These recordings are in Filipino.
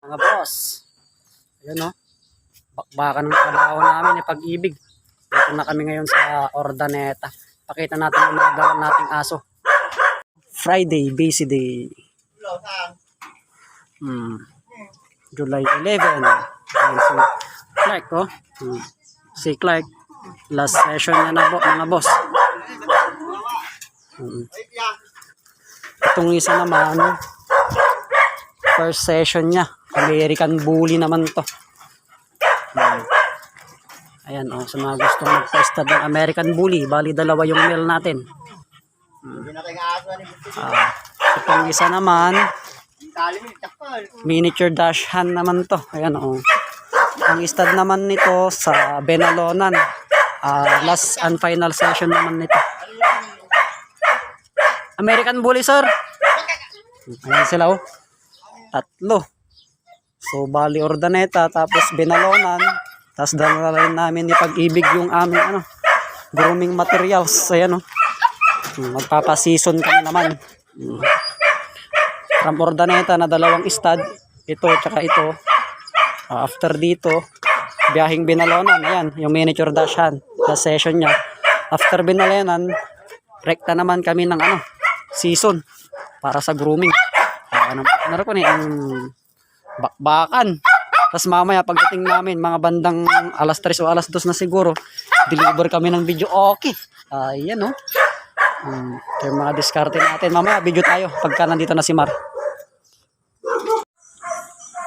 mga boss. Ayan o. Bakbakan ng trabaho namin pag-ibig. Dito na kami ngayon sa Ordaneta. Pakita natin yung mga dalang nating aso. Friday, busy day. July 11. Ayan si Clark oh. Si Clark. Last session niya na mga boss. Itong isa naman, first session niya. American Bully naman to. Ayan oh, sa mga gustong mag-testa ng American Bully, bali dalawa yung male natin. Itong isa naman, miniature Dachshund naman to. Ayan oh. Ang stud naman nito sa Benalonan. Last and final session naman nito. American Bully, sir. Ayan sila oh. Tatlo. So bali Ordaneta tapos Benalonan. Tapos dala rin namin ni Pag-ibig yung aming grooming materials. Ayan oh. Magpapa-season kami naman. From Ordaneta na dalawang stud. Ito tsaka ito. After dito, biyahing Benalonan. Ayan, yung miniature Dachshund. Last session niya. After Benalonan, rekta naman kami ng season para sa grooming. Ano ko ang bakbakan. Tapos mamaya pagdating namin, mga bandang alas 3 o alas 2 na siguro, deliver kami ng video. Okay. Ayan oh. Yung mga diskarte natin. Mamaya video tayo pagka nandito na si Mar.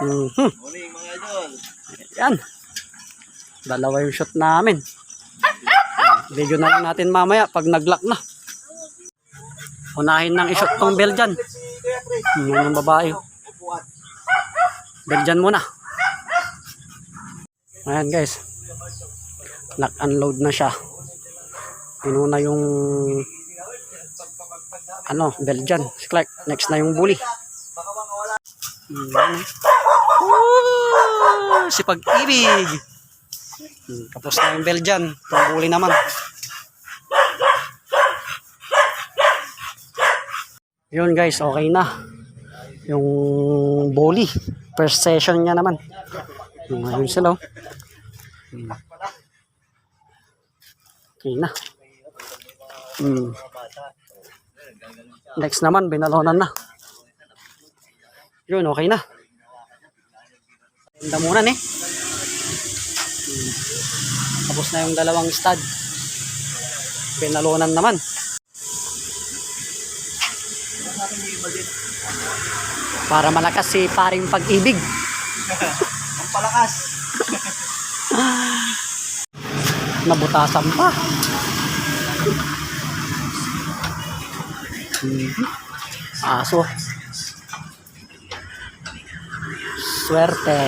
Morning mga idol. Ayan. Dalawa yung shot namin. Video na lang natin mamaya pag nag-lock na. Unahin ng i-shot tong Belgian. Yung babae. Belgian muna. Ayan guys. Lock and load na siya. Inuna yung Belgian. Si Clark. Next na yung Bully. Si Pag-ibig. Tapos na yung Belgian. Itong Bully naman. Yun guys, okay na. Yung Bully. First session niya naman. Ayun sila. Okay na. Next naman, Benalonan na. Yun, okay na. Ganda muna Tapos na yung dalawang stud. Benalonan naman. Para malakas si paring Pag-ibig. Ang palakas. Nabutasan pa. Aso. Swerte.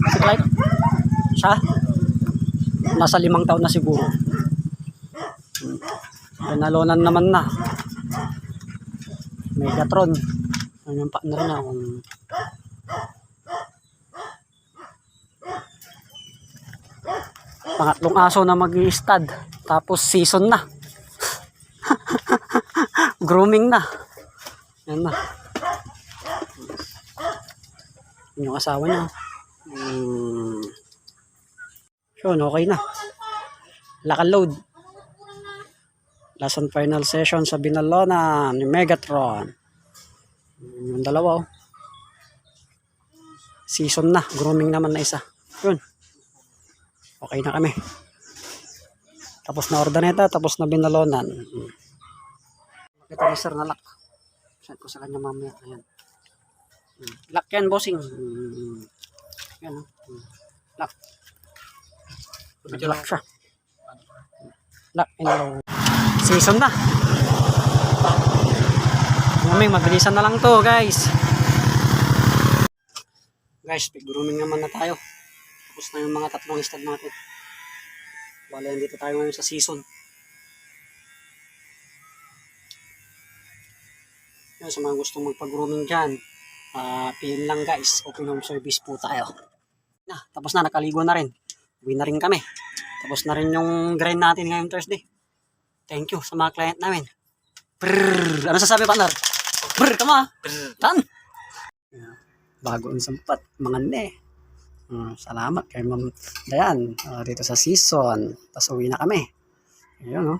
Si Clyde? Siya? Nasa 5 taon na siguro. Benalonan naman na. Megatron. Ano yung partner na? Pangatlong aso na mag-i-stud. Tapos season na. Grooming na. Yan na. Yung asawa niya. Yun, okay na. Lock and load. Last and final session sa Benalonan ni Megatron. Yung dalawa oh. Season na. Grooming naman na isa. Yun. Okay na kami. Tapos na Ordaneta. Tapos na Benalonan. Ito ni sir na lock. Send ko sa kanya mamaya. Ayan. Lock yan bossing. Ayan oh. Lock. Lock siya. Lock and load. Season na. Mabilisan na lang to guys. Guys, grooming naman na tayo. Tapos na yung mga tatlong stud natin. Bale, dito tayo ngayon sa season. Yan, sa mga gustong magpag-grooming dyan, PM lang guys. Open home service po tayo. Tapos na, nakaligo na rin. Uwi na rin kami. Tapos na rin yung grind natin ngayong Thursday. Thank you sa mga client namin. Brrr. Ano sasabi, partner? Brrr, kama. Tan. Bago ang sampat, mga ne. Salamat kay Ma'am Dayan dito sa season. Tapos uwi na kami. Ayun, no?